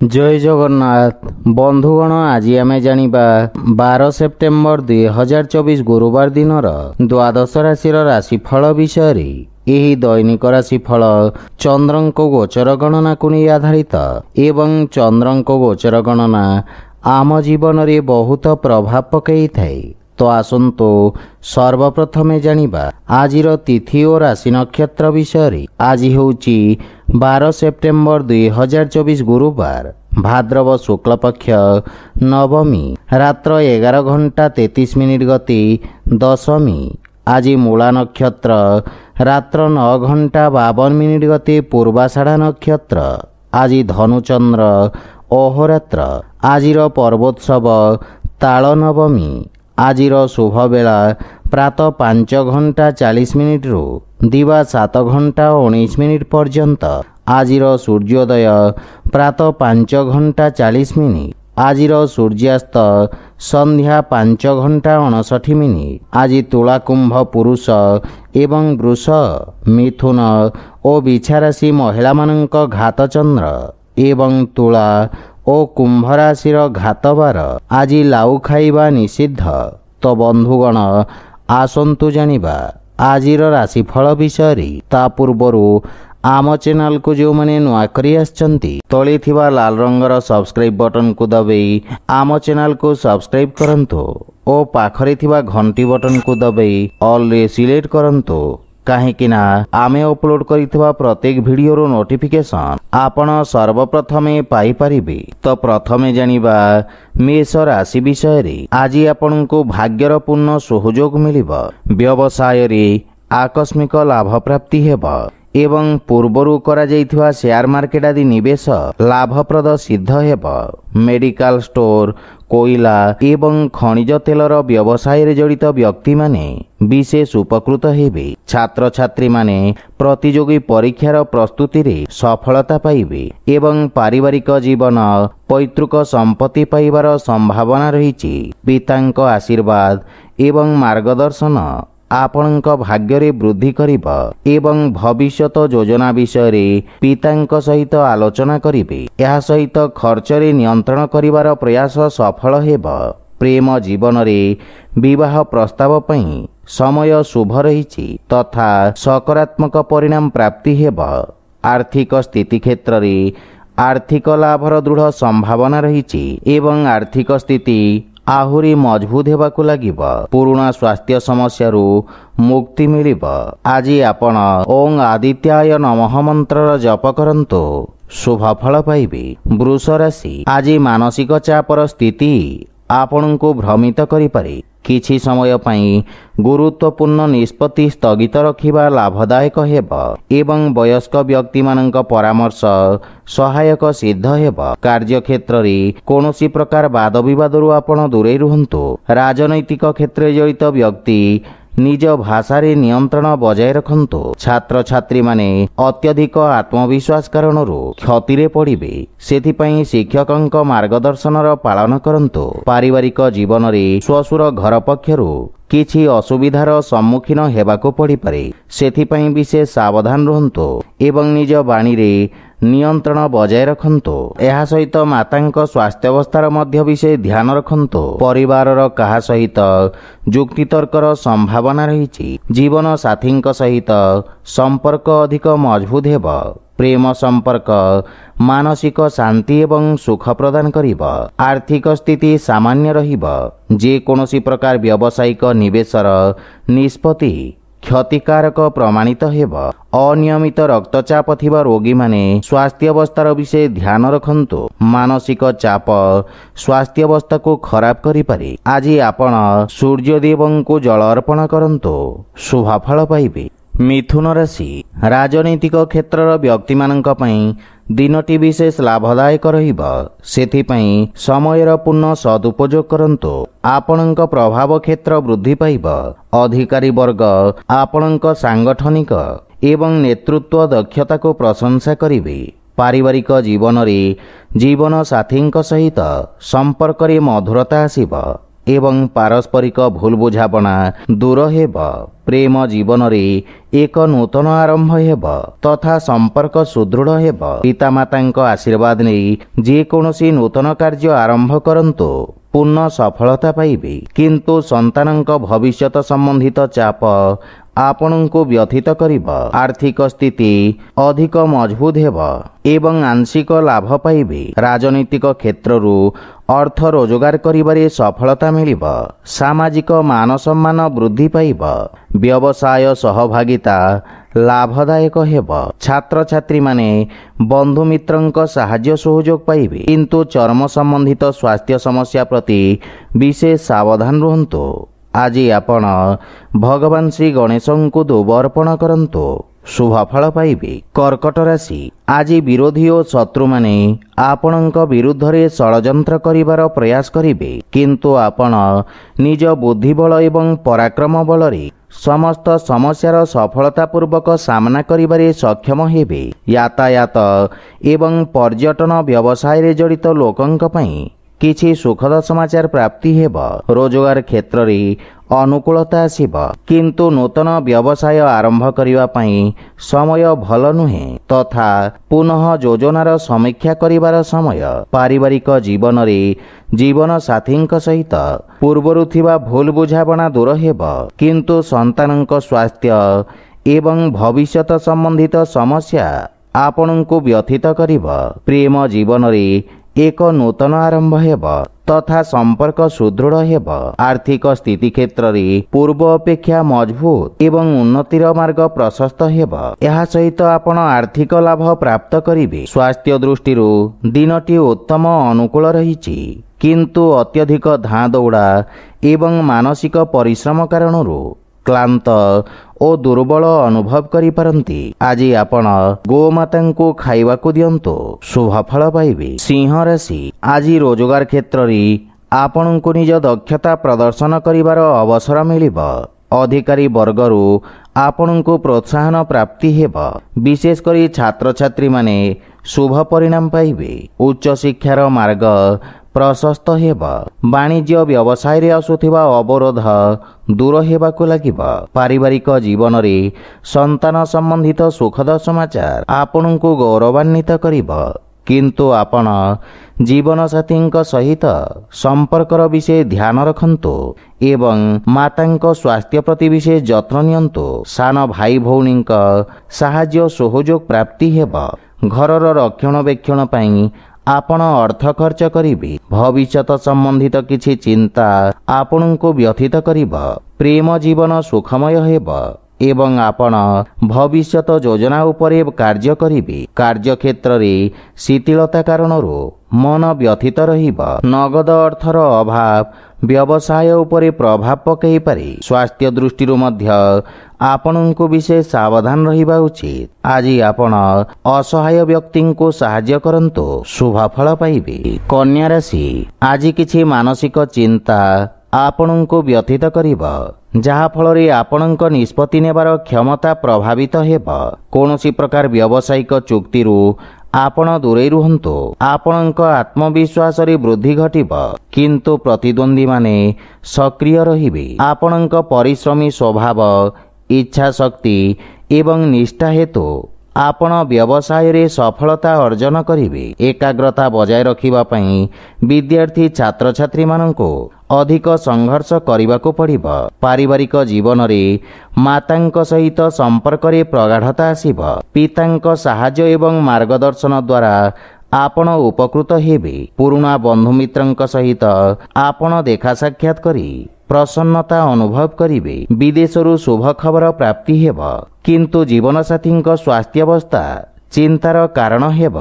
जय जगन्नाथ बंधुगण आज आम जानिबा 12 सेप्टेम्बर 2024 गुरुवार दिन द्वादश राशि राशिफल विषय यही दैनिक राशिफल चंद्रंक गोचर गणना को नहीं आधारित एवं चंद्रंक गोचर गणना आम जीवन रे बहुत प्रभाव पकई थाए। तो आसंतो सर्वप्रथमे जानिबा आजिर तिथि और राशि नक्षत्र विषय। आज होउची 12 सेप्टेम्बर 2024 गुरुवार भाद्रव शुक्ल पक्ष नवमी रात्र 11 घंटा 33 मिनिट गति दशमी। आज मूला नक्षत्र रात्र 9 घंटा 52 मिनिट गति पूर्वाषाढ़ा नक्षत्र। आज धनुचंद्र अहोरात्र। आजिर पर्वोत्सव ताल नवमी। आजिर शुभ बेला प्रातः 5 घंटा 40 मिनिट रु दिवा 7 घंटा 19 मिनिट पर्यंत। आजिर सूर्योदय प्रातः 5 घंटा 40 मिनिट। आजिर सूर्यास्त संध्या 5 घंटा 59 मिनिट। आज तुला कुंभ पुरुष एवं वृष मिथुन और बिछा राशि महिला मानक घात चंद्र एवं तुला और कुंभ राशि घातबार। आज लाउ खाइबा निषिद्ध। तो बंधुगण आसंतु जानिबा आजिर राशिफल विषय। ता पूर्वरु आम चैनल को जो मैंने नुआ करी आछंती तले थिबा लाल रंगर सब्सक्राइब बटन को दबाई आम चैनल को सब्सक्राइब करंतु और पाखरे थिबा घंटी बटन को दबाई ऑल रे सिलेक्ट करंतु कहीं आमे अपलोड करिथिबा प्रत्येक वीडियो नोटिफिकेशन आपण सर्वप्रथमे पाई परिबे। तो प्रथमे जानिबा मेष राशि विषय। आज आपण को भाग्यर पूर्ण सुयोग मिलिबा। व्यवसाय रे आकस्मिक लाभ प्राप्ति हेबा एवं पूर्वरु करा जाइथिबा शेयर मार्केट आदि निवेश लाभप्रद सिद्ध हेबा। मेडिकल स्टोर कोइला एवं खनिज तेलर व्यवसाय रे जड़ित व्यक्ति माने विशेष उपकृत हेबे। छात्र छात्री माने प्रतियोगी परीक्षार प्रस्तुति रे सफलता पाइबे एवं पारिवारिक जीवन पैतृक संपत्ति पाइबार संभावना रहिछि। पितांक आशीर्वाद एवं मार्गदर्शन आपणक भाग्य रे वृद्धि करिबा एवं भविष्यत योजना विषय रे पितांक सहित आलोचना करिबे। यह सहित खर्च रे नियंत्रण करिवार प्रयास सफल हेबा। प्रेम जीवन रे विवाह प्रस्ताव पई समय शुभ रहिछि तथा सकारात्मक परिणाम प्राप्ति हेबा। आर्थिक स्थिति क्षेत्र रे आर्थिक लाभर दृढ़ संभावना रहिछि एवं आर्थिक स्थिति आहुरी मजबूत हेबाकु लागिबा। पुराना स्वास्थ्य समस्या मुक्ति मिलिबा। आज आपण ओं आदित्याय नमः मंत्र जप करंतु शुभ फल पाइबे। वृष राशि। आज मानसिक चापर स्थिति आपण को भ्रमित करि पारे। किछि समय पई गुरुत्वपूर्ण निष्पत्ति स्थगित रखिबा लाभदायक हेबा एवं वयस्क व्यक्ति मानक परामर्श सहायक सिद्ध हेबा। कार्य क्षेत्र रे कोनोसी प्रकार वाद विवाद रु आपण दूरे रुहंतु। राजनैतिक क्षेत्र जड़ित व्यक्ति निज भाषा रे नियंत्रण बजाय रखंतु। छात्र छात्री माने अत्यधिक आत्मविश्वास कारण क्षति रे पड़िबे सेथिपई शिक्षकंक मार्गदर्शनर पालन करंतु। पारिवारिक जीवन रे स्वसुर घर पक्षरु किछि असुविधार सम्मुखीन हेबाको पड़ी पारे सेथिपई विशेष सावधान रहंतु एवं निज बाणी रे नियंत्रण बजाय रखंतु। एहा सहित मातांक स्वास्थ्य अवस्थार मध्य विषय ध्यान रखंतु। परिवारर काहा सहित जुक्तितर्कर संभावना रहिछि। जीवन साथींक सहित संपर्क अधिक मजबूत हेबा। प्रेम संपर्क मानसिक शांति एवं सुख प्रदान करिबा। आर्थिक स्थिति सामान्य रहिबा। जे कोनोसी प्रकार व्यावसायिक निवेशर निष्पत्ति क्षतिकारक प्रमाणित हेबा। अनियमित रक्तचाप थिबा रोगी माने स्वास्थ्य अवस्थार विषय ध्यान रखंतु। मानसिक चाप स्वास्थ्य अवस्था को खराब करि पारे। आज आपण सूर्यदेवं को जल अर्पण करंतु शुभ फल पाइबे। मिथुन राशि। राजनैतिक क्षेत्रर व्यक्ति मानक पई दिनटी विशेष लाभदायक रहिबा सेथिपई समयर पूर्ण सदुपयोग करंतु। आपणक प्रभाव क्षेत्र वृद्धि पाइबा। अधिकारी वर्ग आपणक सांगठनिक एवं नेतृत्व दक्षता को प्रशंसा करिवे। पारिवारिक जीवन रे जीवन साथींक सहित संपर्क रे मधुरता आसीबा ଏବଂ ପାରସ୍ପରିକ ଭୁଲ ବୁଝାମଣା ଦୂର ହେବ। ପ୍ରେମ ଜୀବନରେ ଏକ ନୂତନ ଆରମ୍ଭ ହେବ ତଥା ସମ୍ପର୍କ ସୁଦୃଢ଼ ହେବ। ପିତାମାତାଙ୍କ ଆଶୀର୍ବାଦ ନେଇ ଯେକୌଣସି ନୂତନ କାର୍ଯ୍ୟ ଆରମ୍ଭ କରନ୍ତୁ, ପୂର୍ଣ୍ଣ ସଫଳତା ପାଇବେ। କିନ୍ତୁ ସନ୍ତାନଙ୍କ ଭବିଷ୍ୟତ ସମ୍ବନ୍ଧିତ ଚାପ ଆପଣଙ୍କୁ ବ୍ୟଥିତ କରିବ। ଆର୍ଥିକ ସ୍ଥିତି ଅଧିକ ମଜବୁତ ହେବ ଏବଂ ଆଂଶିକ ଲାଭ ପାଇବେ। ରାଜନୈତିକ କ୍ଷେତ୍ରରୁ ଅର୍ଥ ରୋଜଗାର କରିବାରେ ସଫଳତା ମିଳିବ। ସାମାଜିକ ମାନ ସମ୍ମାନ ବୃଦ୍ଧି ପାଇବ। ବ୍ୟବସାୟ ସହଭାଗିତା ଲାଭଦାୟକ ହେବ। ଛାତ୍ରଛାତ୍ରୀମାନେ ବନ୍ଧୁମିତ୍ରଙ୍କ ସାହାଯ୍ୟ ସହଯୋଗ ପାଇବେ। କିନ୍ତୁ ଚର୍ମ ସମ୍ବନ୍ଧିତ ସ୍ୱାସ୍ଥ୍ୟ ସମସ୍ୟା ପ୍ରତି ବିଶେଷ ସାବଧାନ ରୁହନ୍ତୁ। ଆଜି ଆପଣ ଭଗବାନ ଶ୍ରୀ ଗଣେଶଙ୍କୁ ଧୂପ ଅର୍ପଣ କରନ୍ତୁ, ଶୁଭ ଫଳ ପାଇବେ। କର୍କଟ ରାଶି, ଆଜି ବିରୋଧୀ ଓ ଶତ୍ରୁମାନେ ଆପଣଙ୍କ ବିରୁଦ୍ଧରେ ଷଡ଼ଯନ୍ତ୍ର କରିବାର ପ୍ରୟାସ କରିବେ, କିନ୍ତୁ ଆପଣ ନିଜ ବୁଦ୍ଧିବଳ ଏବଂ ପରାକ୍ରମ ବଳରେ ସମସ୍ତ ସମସ୍ୟାର ସଫଳତାପୂର୍ବକ ସାମ୍ନା କରିବାରେ ସକ୍ଷମ ହେବେ। ଯାତାୟାତ ଏବଂ ପର୍ଯ୍ୟଟନ ବ୍ୟବସାୟରେ ଜଡ଼ିତ ଲୋକଙ୍କ ପାଇଁ କିଛି ସୁଖଦ ସମାଚାର ପ୍ରାପ୍ତି ହେବ। ରୋଜଗାର କ୍ଷେତ୍ରରେ ଅନୁକୂଳତା ଆସିବ, କିନ୍ତୁ ନୂତନ ବ୍ୟବସାୟ ଆରମ୍ଭ କରିବା ପାଇଁ ସମୟ ଭଲ ନୁହେଁ ତଥା ପୁନଃ ଯୋଜନାର ସମୀକ୍ଷା କରିବାର ସମୟ। ପାରିବାରିକ ଜୀବନରେ ଜୀବନସାଥୀଙ୍କ ସହିତ ପୂର୍ବରୁ ଥିବା ଭୁଲ ବୁଝାମଣା ଦୂର ହେବ, କିନ୍ତୁ ସନ୍ତାନଙ୍କ ସ୍ୱାସ୍ଥ୍ୟ ଏବଂ ଭବିଷ୍ୟତ ସମ୍ବନ୍ଧିତ ସମସ୍ୟା ଆପଣଙ୍କୁ ବ୍ୟଥିତ କରିବ। ପ୍ରେମ ଜୀବନରେ ଏକ ନୂତନ ଆରମ୍ଭ ହେବ ତଥା ସମ୍ପର୍କ ସୁଦୃଢ଼ ହେବ। ଆର୍ଥିକ ସ୍ଥିତି କ୍ଷେତ୍ରରେ ପୂର୍ବ ଅପେକ୍ଷା ମଜବୁତ ଏବଂ ଉନ୍ନତିର ମାର୍ଗ ପ୍ରଶସ୍ତ ହେବ। ଏହା ସହିତ ଆପଣ ଆର୍ଥିକ ଲାଭ ପ୍ରାପ୍ତ କରିବେ। ସ୍ୱାସ୍ଥ୍ୟ ଦୃଷ୍ଟିରୁ ଦିନଟି ଉତ୍ତମ ଅନୁକୂଳ ରହିଛି, କିନ୍ତୁ ଅତ୍ୟଧିକ ଧାଁ ଦୌଡ଼ା ଏବଂ ମାନସିକ ପରିଶ୍ରମ କାରଣରୁ କ୍ଳାନ୍ତ ଓ ଦୁର୍ବଳ ଅନୁଭବ କରିପାରନ୍ତି। ଆଜି ଆପଣ ଗୋମାତାଙ୍କୁ ଖାଇବାକୁ ଦିଅନ୍ତୁ, ଶୁଭ ଫଳ ପାଇବେ। ସିଂହ ରାଶି, ଆଜି ରୋଜଗାର କ୍ଷେତ୍ରରେ ଆପଣଙ୍କୁ ନିଜ ଦକ୍ଷତା ପ୍ରଦର୍ଶନ କରିବାର ଅବସର ମିଳିବ। ଅଧିକାରୀ ବର୍ଗରୁ ଆପଣଙ୍କୁ ପ୍ରୋତ୍ସାହନ ପ୍ରାପ୍ତି ହେବ। ବିଶେଷ କରି ଛାତ୍ରଛାତ୍ରୀମାନେ ଶୁଭ ପରିଣାମ ପାଇବେ। ଉଚ୍ଚଶିକ୍ଷାର ମାର୍ଗ ପ୍ରଶସ୍ତ ହେବ। ବାଣିଜ୍ୟ ବ୍ୟବସାୟରେ ଆସୁଥିବା ଅବରୋଧ ଦୂର ହେବାକୁ ଲାଗିବ। ପାରିବାରିକ ଜୀବନରେ ସନ୍ତାନ ସମ୍ବନ୍ଧିତ ସୁଖଦ ସମାଚାର ଆପଣଙ୍କୁ ଗୌରବାନ୍ୱିତ କରିବ, କିନ୍ତୁ ଆପଣ ଜୀବନସାଥୀଙ୍କ ସହିତ ସମ୍ପର୍କର ବିଷୟ ଧ୍ୟାନ ରଖନ୍ତୁ ଏବଂ ମାତାଙ୍କ ସ୍ୱାସ୍ଥ୍ୟ ପ୍ରତି ବିଶେଷ ଯତ୍ନ ନିଅନ୍ତୁ। ସାନ ଭାଇ ଭଉଣୀଙ୍କ ସାହାଯ୍ୟ ସହଯୋଗ ପ୍ରାପ୍ତି ହେବ। ଘରର ରକ୍ଷଣାବେକ୍ଷଣ ପାଇଁ ଆପଣ ଅର୍ଥ ଖର୍ଚ୍ଚ କରିବେ। ଭବିଷ୍ୟତ ସମ୍ବନ୍ଧିତ କିଛି ଚିନ୍ତା ଆପଣଙ୍କୁ ବ୍ୟଥିତ କରିବ। ପ୍ରେମ ଜୀବନ ସୁଖମୟ ହେବ ଏବଂ ଆପଣ ଭବିଷ୍ୟତ ଯୋଜନା ଉପରେ କାର୍ଯ୍ୟ କରିବେ। କାର୍ଯ୍ୟକ୍ଷେତ୍ରରେ ଶିଥିଳତା କାରଣରୁ ମନ ବ୍ୟଥିତ ରହିବ। ନଗଦ ଅର୍ଥର ଅଭାବ ବ୍ୟବସାୟ ଉପରେ ପ୍ରଭାବ ପକାଇପାରେ। ସ୍ୱାସ୍ଥ୍ୟ ଦୃଷ୍ଟିରୁ ମଧ୍ୟ ଆପଣଙ୍କୁ ବିଶେଷ ସାବଧାନ ରହିବା ଉଚିତ। ଆଜି ଆପଣ ଅସହାୟ ବ୍ୟକ୍ତିଙ୍କୁ ସାହାଯ୍ୟ କରନ୍ତୁ, ଶୁଭ ଫଳ ପାଇବେ। କନ୍ୟା ରାଶି, ଆଜି କିଛି ମାନସିକ ଚିନ୍ତା ଆପଣଙ୍କୁ ବ୍ୟଥିତ କରିବ, ଯାହାଫଳରେ ଆପଣଙ୍କ ନିଷ୍ପତ୍ତି ନେବାର କ୍ଷମତା ପ୍ରଭାବିତ ହେବ। କୌଣସି ପ୍ରକାର ବ୍ୟବସାୟିକ ଚୁକ୍ତିରୁ ଆପଣ ଦୂରେଇ ରୁହନ୍ତୁ। ଆପଣଙ୍କ ଆତ୍ମବିଶ୍ୱାସରେ ବୃଦ୍ଧି ଘଟିବ, କିନ୍ତୁ ପ୍ରତିଦ୍ୱନ୍ଦ୍ୱୀମାନେ ସକ୍ରିୟ ରହିବେ। ଆପଣଙ୍କ ପରିଶ୍ରମୀ ସ୍ୱଭାବ, ଇଚ୍ଛାଶକ୍ତି ଏବଂ ନିଷ୍ଠା ହେତୁ ଆପଣ ବ୍ୟବସାୟରେ ସଫଳତା ଅର୍ଜନ କରିବେ। ଏକାଗ୍ରତା ବଜାୟ ରଖିବା ପାଇଁ ବିଦ୍ୟାର୍ଥୀ ଛାତ୍ରଛାତ୍ରୀମାନଙ୍କୁ ଅଧିକ ସଂଘର୍ଷ କରିବାକୁ ପଡ଼ିବ। ପାରିବାରିକ ଜୀବନରେ ମାତାଙ୍କ ସହିତ ସମ୍ପର୍କରେ ପ୍ରଗାଢ଼ତା ଆସିବ। ପିତାଙ୍କ ସାହାଯ୍ୟ ଏବଂ ମାର୍ଗଦର୍ଶନ ଦ୍ୱାରା ଆପଣ ଉପକୃତ ହେବେ। ପୁରୁଣା ବନ୍ଧୁମିତ୍ରଙ୍କ ସହିତ ଆପଣ ଦେଖା ସାକ୍ଷାତ କରି ପ୍ରସନ୍ନତା ଅନୁଭବ କରିବେ। ବିଦେଶରୁ ଶୁଭ ଖବର ପ୍ରାପ୍ତି ହେବ, କିନ୍ତୁ ଜୀବନସାଥୀଙ୍କ ସ୍ୱାସ୍ଥ୍ୟାବସ୍ଥା ଚିନ୍ତାର କାରଣ ହେବ।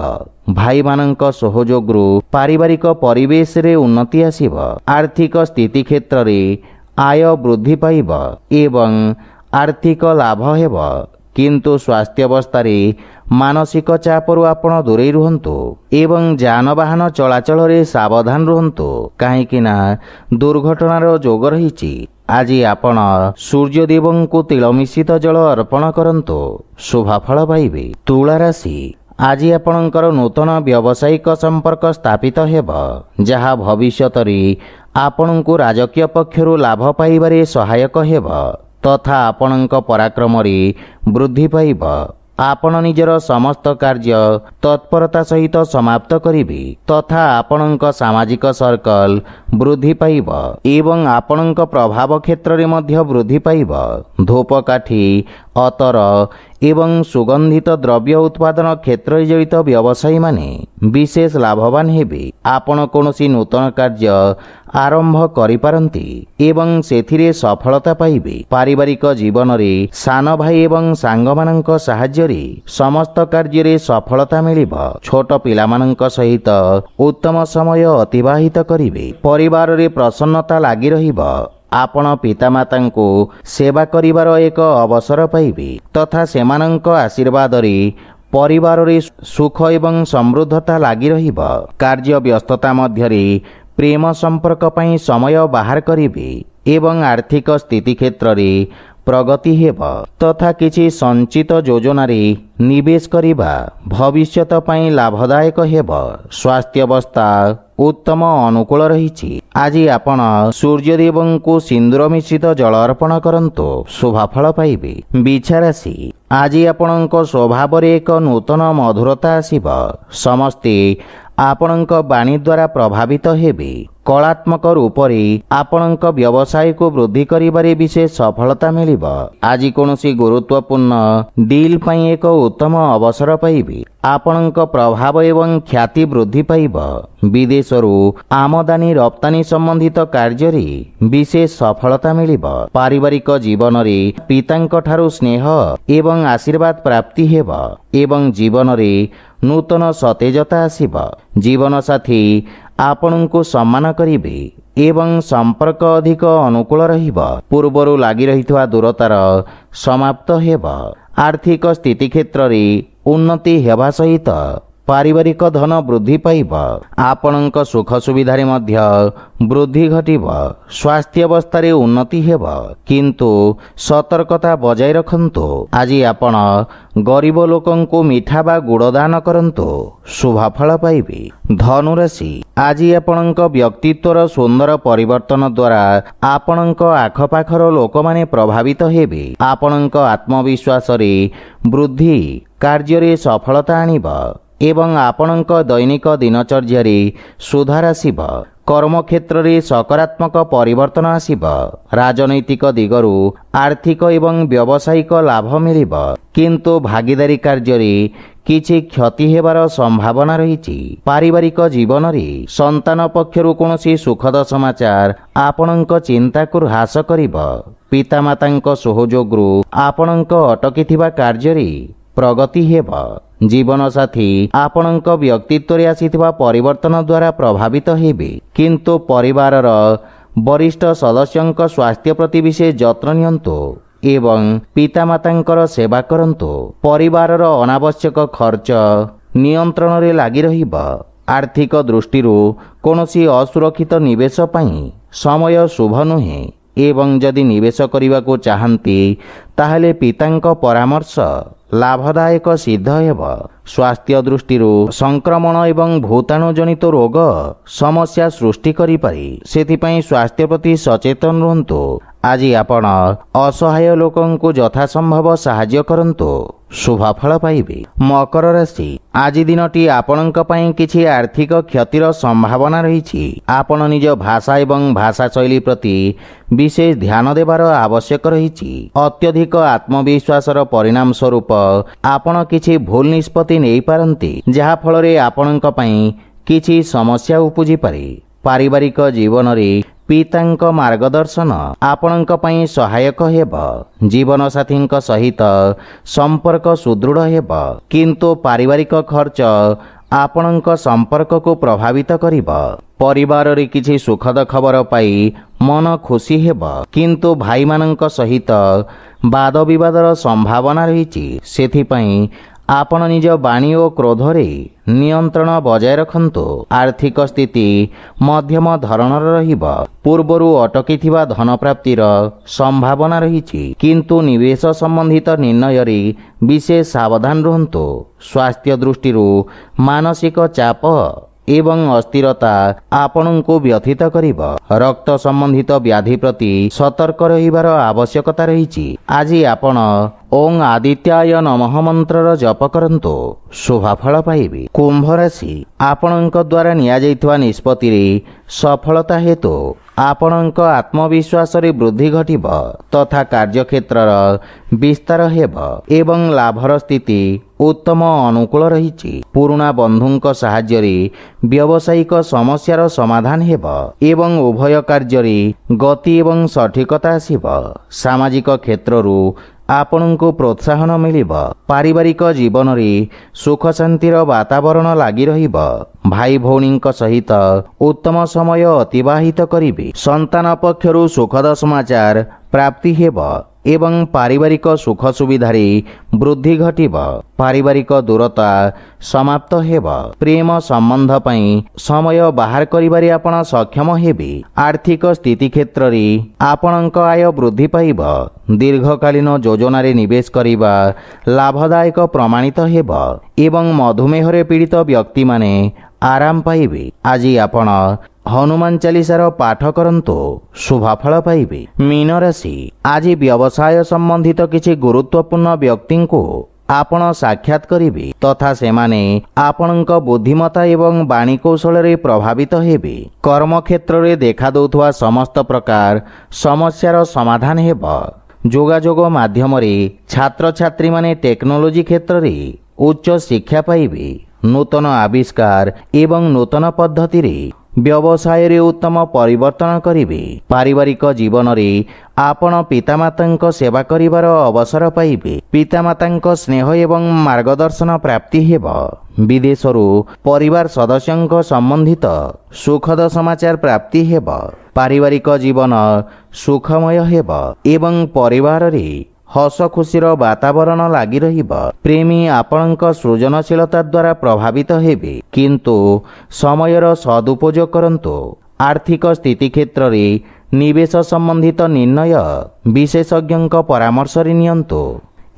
ଭାଇମାନଙ୍କ ସହଯୋଗରୁ ପାରିବାରିକ ପରିବେଶରେ ଉନ୍ନତି ଆସିବ। ଆର୍ଥିକ ସ୍ଥିତି କ୍ଷେତ୍ରରେ ଆୟ ବୃଦ୍ଧି ପାଇବ ଏବଂ ଆର୍ଥିକ ଲାଭ ହେବ, କିନ୍ତୁ ସ୍ୱାସ୍ଥ୍ୟାବସ୍ଥାରେ ମାନସିକ ଚାପରୁ ଆପଣ ଦୂରେଇ ରୁହନ୍ତୁ ଏବଂ ଯାନବାହନ ଚଳାଚଳରେ ସାବଧାନ ରୁହନ୍ତୁ, କାହିଁକି ନା ଦୁର୍ଘଟଣାର ଯୋଗ ରହିଛି। ଆଜି ଆପଣ ସୂର୍ଯ୍ୟଦେବଙ୍କୁ ତିଳ ମିଶ୍ରିତ ଜଳ ଅର୍ପଣ କରନ୍ତୁ, ଶୁଭ ଫଳ ପାଇବେ। ତୁଳା ରାଶି, आज आपणकर नूतन व्यावसायिक संपर्क स्थापित हेब जहा भविष्यतरे आपणଙ୍କୁ राजकीय पक्षरु लाभ पाइबारे सहायक हेब तथा आपणଙ୍କ पराक्रमरे वृद्धि पाइब। आपण निजर समस्त कार्य तत्परता सहित समाप्त करिबे तथा आपणଙ୍କ सामाजिक सर्कल वृद्धि पाइब एवं आपणଙ୍କ प्रभाव क्षेत्र रे मध्य वृद्धि पाइब। धूपकाठी अतर एवं सुगंधित द्रव्य उत्पादन क्षेत्र जड़ित व्यवसायी माने विशेष लाभवान हेबे। आपण कोनोसी नूतन कार्य आरंभ करिपारंती एवं सेथिरे सफलता पाइबे। पारिवारिक जीवन रे सान भाई एवं सांगमानंक सहाय्य रे समस्त कार्य रे सफलता मिलिब। छोट पिलामानंक सहित उत्तम समय अतिबाहित करिबे। परिवार रे प्रसन्नता लागि रहिब। आपण पितामातांको सेवा करिवार एक अवसर पाइबे तथा सेमानंक आशीर्वाद रे परिवार रे सुख एवं समृद्धता लागि रहिब। कार्य व्यस्तता मध्यरे प्रेम संपर्क पई समय बाहर करिबे एवं आर्थिक स्थिति क्षेत्र रे प्रगति हेब तथा किछि संचित योजना रे निवेश करिबा भविष्यत पई लाभदायक हेब। स्वास्थ्य अवस्था उत्तम अनुकूल रहिछि। आज आपण सूर्यदेवं को सिंदूर मिश्रित जल अर्पण करंतु शुभफल पाइबे। बिछा राशि आज आपणଙ୍କ स्वभाव रे एक नूतन मधुरता आसीब। समस्ते आपणଙ୍କ वाणी द्वारा प्रभावित हेबे। कलात्मक रूप रे आपणଙ୍କ व्यवसाय को वृद्धि करिबारे विशेष सफलता मिलिब। आज कोनोसी गुरुत्वपूर्ण डील पई एक उत्तम अवसर पाइबे। आपणଙ୍କ प्रभाव एवं ख्याति वृद्धि पाइब। विदेशरू आमदानी रप्तानी संबंधित कार्य रे विशेष सफलता मिलिब। पारिवारिक जीवन रे पितांक ठारू स्नेह एवं आशीर्वाद प्राप्ति हेब एवं जीवन रे नूतन सतेजता आसीब। जीवन साथी आपणଙ୍କୁ सम्मान करिबे एवं संपर्क अधिक अनुकूल रहिब। पूर्वरु लागि रहितवा दूरतार समाप्त हेब। आर्थिक स्थिति क्षेत्र रे उन्नति हेबा सहित पारिवारिक धन वृद्धि पाइब। आपणଙ୍କ सुख सुविधा रे मध्य वृद्धि घटिब। स्वास्थ्य अवस्था रे उन्नति हेब किंतु सतर्कता बजाय रखंतु। आज आपण गरीब लोकंको मिठा बा गुड़ दान करंतु शुभफल पाइबे। धनु राशि आज आपणଙ୍କ व्यक्तित्वर सुंदर परिवर्तन द्वारा आपणଙ୍କ आखपाखर लोक माने प्रभावित हेबे। आपणଙ୍କ आत्मविश्वास रे वृद्धि कार्य रे सफलता आनिब एवं आपणଙ୍କ दैनिक दिनचर्या रे सुधार आसीब। कर्म क्षेत्र रे सकारात्मक परिवर्तन आसीब। राजनैतिक दिगरु आर्थिक एवं व्यावसायिक लाभ मिलिब किंतु भागीदारी कार्य रे किछि क्षति हेबार संभावना रहिछि। पारिवारिक जीवन रे संतान पक्षरु कोनोसी सुखद समाचार आपणଙ୍କ चिंता को ह्रास करिब। पितामातांक सहयोगरु आपणଙ୍କ अटकीथिबा कार्य रे प्रगति हेब। जीवन साथी आपणଙ୍କ व्यक्तित्व रे आसीथिबा परिवर्तन द्वारा प्रभावित हेबे किंतु परिवारर वरिष्ठ सदस्यंक स्वास्थ्य प्रति विशेष जत्न नियंतु एवं पितामातांकर सेवा करंतु। परिवारर अनावश्यक खर्च नियंत्रण रे लागि रहिब। आर्थिक दृष्टिरु कोनोसी असुरक्षित निवेश पई समय शुभ नुहे एवं जदि निवेश करने को चाहती ताहले पितांक परामर्श लाभदायक सिद्ध हेब। स्वास्थ्य दृष्टिरु संक्रमण एवं भूताणु जनित रोग समस्या सृष्टि करि पारे सेथिपई स्वास्थ्य प्रति सचेतन रहंतु। आज आपण असहाय लोकंकु यथासंभव साहाय्य करंतु शुभफल पाइबे। मकर राशि आज दिनटी आपणଙ୍କ ପାଇଁ କିଛି आर्थिक क्षतिर संभावना रहिछि। आपण निज भाषा एवं भाषा शैली प्रति विशेष ध्यान देवार आवश्यक रहिछि। अत्यधिक आत्मविश्वासर परिणाम स्वरूप आपण किछि भूल निष्पत्ति नै पारंती जहा फल रे आपणଙ୍କ ପାଇଁ किछि समस्या उपजि पारे। पारिवारिक जीवन रे पितांक मार्गदर्शन आपणଙ୍କ ପାଇଁ सहायक हेब। जीवन साथींक सहित संपर्क सुदृढ़ हेब किंतु पारिवारिक खर्च आपणଙ୍କ संपर्क को प्रभावित करिब। परिवार रे किछि सुखद खबर पाई मन खुशी हेब किंतु भाई मानंक सहित वाद विवादर संभावना रहिछि सेथिपई आपण निज बाणी और क्रोधरे नियंत्रण बजाय रखंतु। आर्थिक स्थिति मध्यम धरणर रहिब। पूर्वरु अटकीथिबा धन प्राप्तिर संभावना रहिछि, किंतु निवेश संबंधित निर्णय रे विशेष सावधान रहंतु। स्वास्थ्य दृष्टिरु मानसिक चाप एवं अस्थिरता आपणको व्यथित करिब। रक्त संबंधित व्याधि प्रति सतर्क रहिबार आवश्यकता रहिछि। आज आपण ओं आदित्याय नमः मंत्रर जप करंतु, शुभफल पाइबे। कुंभ राशि, आपणक द्वारा निया जाइथवा निष्पत्ति रे सफलता हेतु आपणक आत्मविश्वास रे वृद्धि घटिब तथा कार्यक्षेत्रर विस्तार हेब एवं लाभर स्थिति उत्तम अनुकूल रहिछि। पुराना बंधुंक सहाय्य रे व्यावसायिक समस्यार समाधान हेब एवं उभय कार्य रे गति एवं सठिकता आसिब। सामाजिक क्षेत्ररु आपणको प्रोत्साहन मिलिब। पारिवारिक जीवन रे सुख शांतिर वातावरण लागि रहिब। भाई भौणींक सहित उत्तम समय अतिबाहित करिबे। संतान पक्षरु सुखद समाचार प्राप्ति हेब एवं पारिवारिक सुख सुविधारे वृद्धि घटिब। पारिवारिक दूरता समाप्त हेब। प्रेम संबंध पई समय बाहर करिबारे आपण सक्षम हेबे। आर्थिक स्थिति क्षेत्र रे आपणक आय वृद्धि पाइब। दीर्घकालीन योजना रे निवेश करिबा लाभदायक प्रमाणित हेब एवं मधुमेह रे पीड़ित व्यक्ति माने आराम पाइबे। आज आपण हनुमान चालीसार पाठ करंतु, शुभफल पाइबे। मीन राशि, आज व्यवसाय संबंधित किछि गुरुत्वपूर्ण व्यक्ति को आपण साक्षात करिबे तथा सेमाने आपणक बुद्धिमता एवं वाणी कौशल रे प्रभावित हेबे। कर्म क्षेत्र रे देखा दउथवा समस्त प्रकार समस्यार समाधान हेब। जोगाजोग माध्यम रे छात्र छात्री माने टेक्नोलोजी क्षेत्र रे उच्च शिक्षा पाइबे। नूतन आविष्कार एवं नूतन पद्धति रे व्यवसाय रे उत्तम परिवर्तन करिबे। पारिवारिक जीवन रे आपण पितामातांक सेवा करिवार अवसर पाइबे। पितामातांक स्नेह एवं मार्गदर्शन प्राप्ति हेब। विदेशरु परिवार सदस्यंक संबंधित सुखद समाचार प्राप्ति हेब। पारिवारिक जीवन सुखमय हेब एवं परिवार रे हस खुशीर वातावरण लागि रहिब। प्रेमी आपणक सृजनशीलता द्वारा प्रभावित हेबे, किंतु समयर सदुपयोग करंतु। आर्थिक स्थिति क्षेत्र रे निवेश संबंधित निर्णय विशेषज्ञक परामर्श रे नियंतु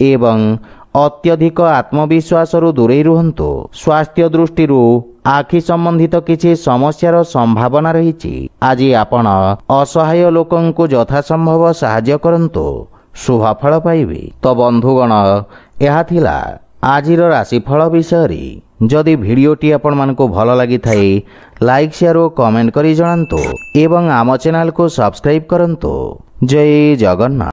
एवं अत्यधिक आत्मविश्वास रु दूरे रुहंतु। स्वास्थ्य दृष्टिरु आखि संबंधित किछि समस्यार संभावना रहिछि। आज आपण असहाय लोकंकु यथासंभव सहाय्य करंतु, शुभफल पाइबे। तो बंधुगण, यह थिला आजिर राशिफल विषय। जदि भिडियोटी आपण मानकु भल लागि थाए लाइक शेयर और कमेंट करी जणांतु एवं आम चैनल को सब्सक्राइब करंतु। जय जगन्नाथ।